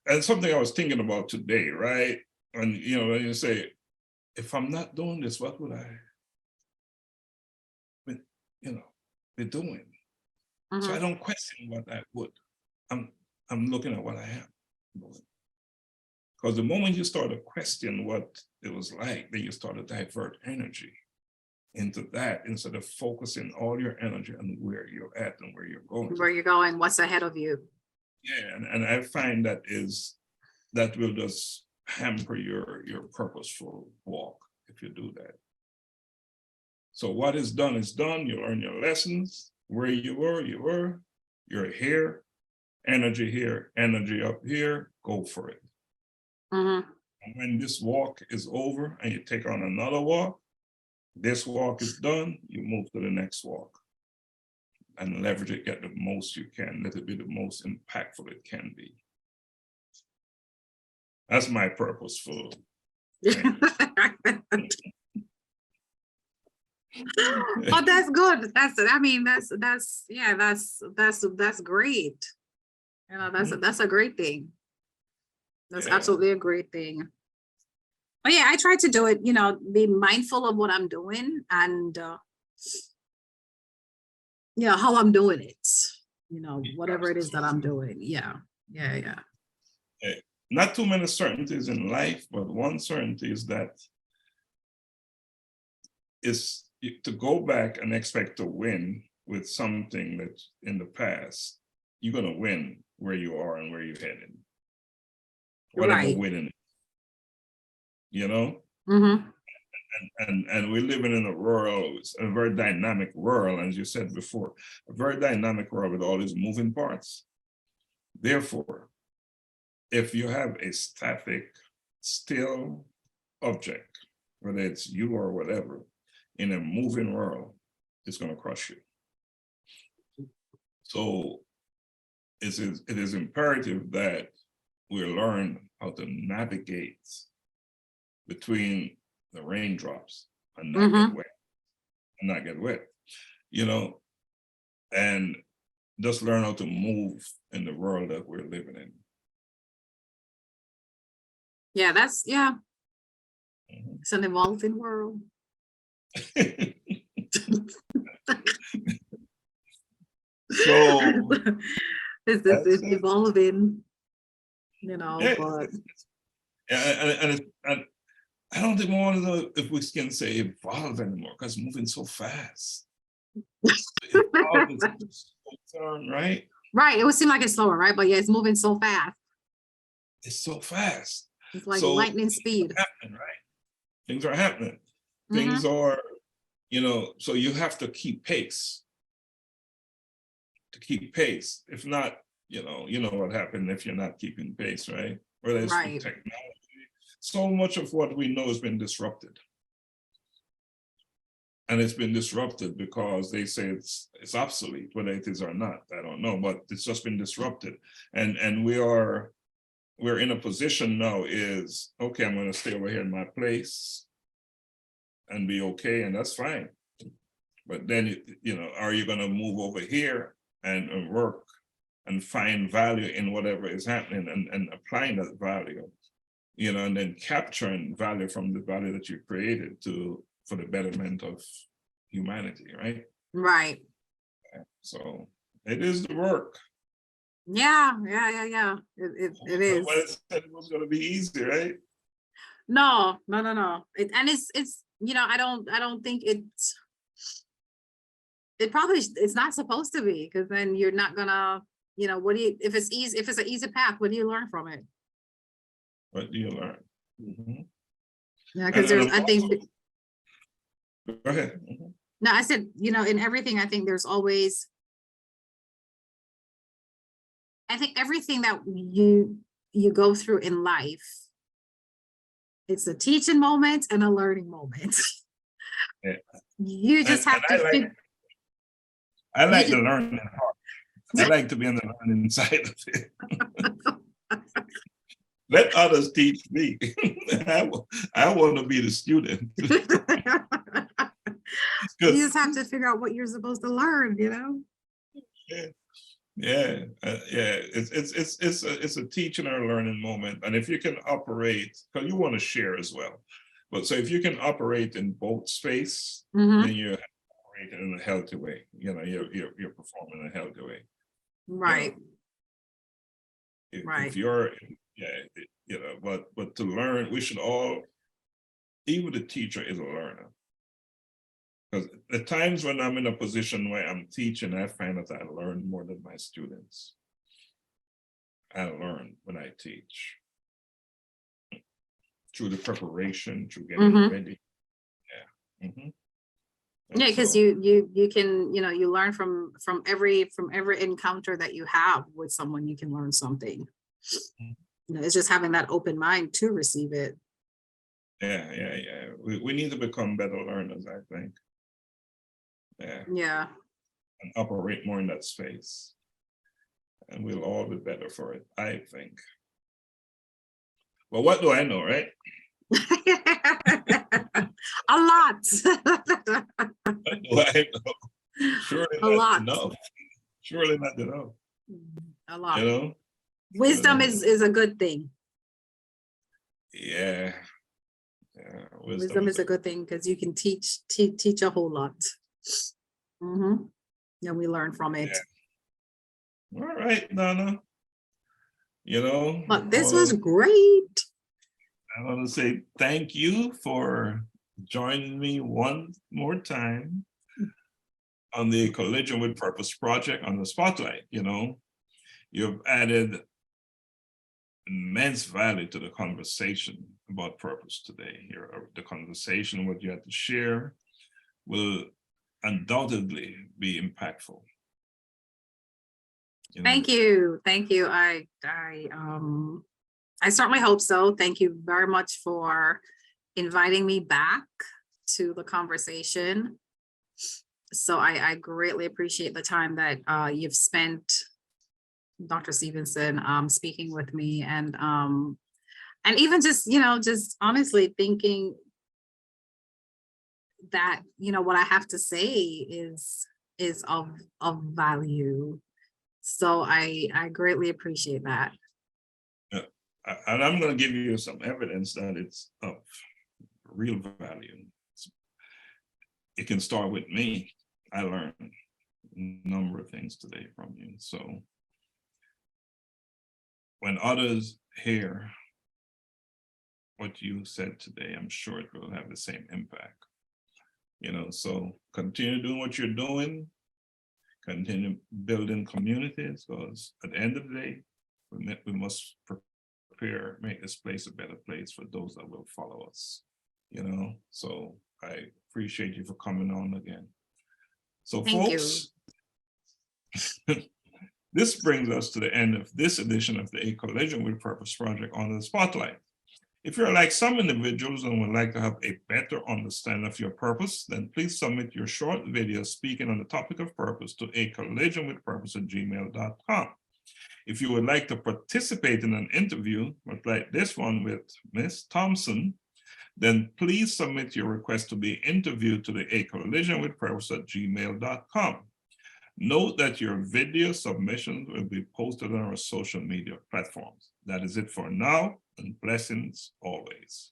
and something I was thinking about today, right? And when you say, if I'm not doing this, what would I be doing? So I don't question what I would. I'm looking at what I am doing. Because the moment you start to question what it was like, then you start to divert energy into that instead of focusing all your energy on where you're at and where you're going. Where you're going, what's ahead of you. Yeah, and I find that will just hamper your purposeful walk if you do that. So what is done is done. You learn your lessons. Where you were, you're here, energy up here, go for it. And when this walk is over and you take on another walk, this walk is done, you move to the next walk and leverage it, get the most you can, let it be the most impactful it can be. That's my purposeful thing. Oh, that's good. That's great. That's a great thing. That's absolutely a great thing. But yeah, I try to do it, be mindful of what I'm doing and how I'm doing it, whatever it is that I'm doing. Yeah. Not too many certainties in life, but one certainty is that is to go back and expect to win with something that's in the past. You're going to win where you are and where you're headed. Whatever winning, And we're living in a world, a very dynamic world, as you said before, a very dynamic world with all these moving parts. Therefore, if you have a static, still object, whether it's you or whatever, in a moving world, it's going to crush you. So it is imperative that we learn how to navigate between the raindrops and not get wet, and just learn how to move in the world that we're living in. Yeah, it's an evolving world. So it's evolving, but and I don't think we want to know if we can say evolve anymore because it's moving so fast. Evolve is so term, right? Right. It would seem like it's slower, right? But yeah, it's moving so fast. It's so fast. It's like lightning speed. Happening, right? Things are happening. Things are, so you have to keep pace. If not, you know what happened if you're not keeping pace, right? Whether it's with technology, so much of what we know has been disrupted. And it's been disrupted because they say it's obsolete, whether it is or not, I don't know, but it's just been disrupted. And we're in a position now is, okay, I'm going to stay over here in my place and be okay, and that's fine. But then, are you going to move over here and work and find value in whatever is happening and applying that value, and then capturing value from the value that you created for the betterment of humanity, right? Right. So it is the work. Yeah. It is. Well, it said it was going to be easy, right? No. It's I don't think it's not supposed to be, because then you're not gonna, if it's an easy path, what do you learn from it? What do you learn? Yeah, because I think. Go ahead. No, I said, in everything, I think there's always. I think everything that you go through in life, it's a teaching moment and a learning moment. Yeah. You just have to. I like the learning part. I like to be on the learning side of it. Let others teach me. I want to be the student. You just have to figure out what you're supposed to learn, Yeah. Yeah, it's a teaching or learning moment, and if you can operate, because you want to share as well, but so if you can operate in both space, then you're operating in a healthy way. You know, you're performing in a healthy way. Right. If Right. you're, you know, but to learn, we should all, even the teacher is a learner. Because the times when I'm in a position where I'm teaching, I find that I learn more than my students. I learn when I teach. Through the preparation, through getting ready. Yeah. Yeah, because so, you can, you know, you learn from every encounter that you have with someone. You can learn something. You know, it's just having that open mind to receive it. Yeah. We need to become better learners, I think. Yeah. And operate more in that space. And we'll all be better for it, I think. Well, what do I know, right? A lot. What do I know? Surely A lot. enough. Surely not enough. A lot. You know? Wisdom is a good thing. Yeah. Wisdom is a good thing because you can teach a whole lot. And we learn from it. Yeah. All right, Donna. You know, But this was great. I want to say thank you for joining me one more time on the Collision with Purpose project on the Spotlight. You know, you've added immense value to the conversation about purpose today. The conversation, what you had to share, will undoubtedly be impactful. You know? Thank you. I certainly hope so. Thank you very much for inviting me back to the conversation. So I greatly appreciate the time that you've spent, Dr. Stephenson, speaking with me, and even just, you know, just honestly thinking that, you know, what I have to say is of value. So I greatly appreciate that. And I'm going to give you some evidence that it's of real value. It can start with me. I learned a number of things today from you. So when others hear what you said today, I'm sure it will have the same impact. You know, so continue doing what you're doing, continue building communities, because at the end of the day, we must make this place a better place for those that will follow us, you know. So I appreciate you for coming on again. So Thank folks, this brings us to the end of this edition of the A Collision with Purpose project on the Spotlight. If you're like some individuals and would like to have a better understanding of your purpose, then please submit your short video speaking on the topic of purpose to acollisionwithpurpose@gmail.com. If you would like to participate in an interview, like this one with Ms. Thompson, then please submit your request to be interviewed to the acollisionwithpurpose@gmail.com. Note that your video submissions will be posted on our social media platforms. That is it for now, and blessings always.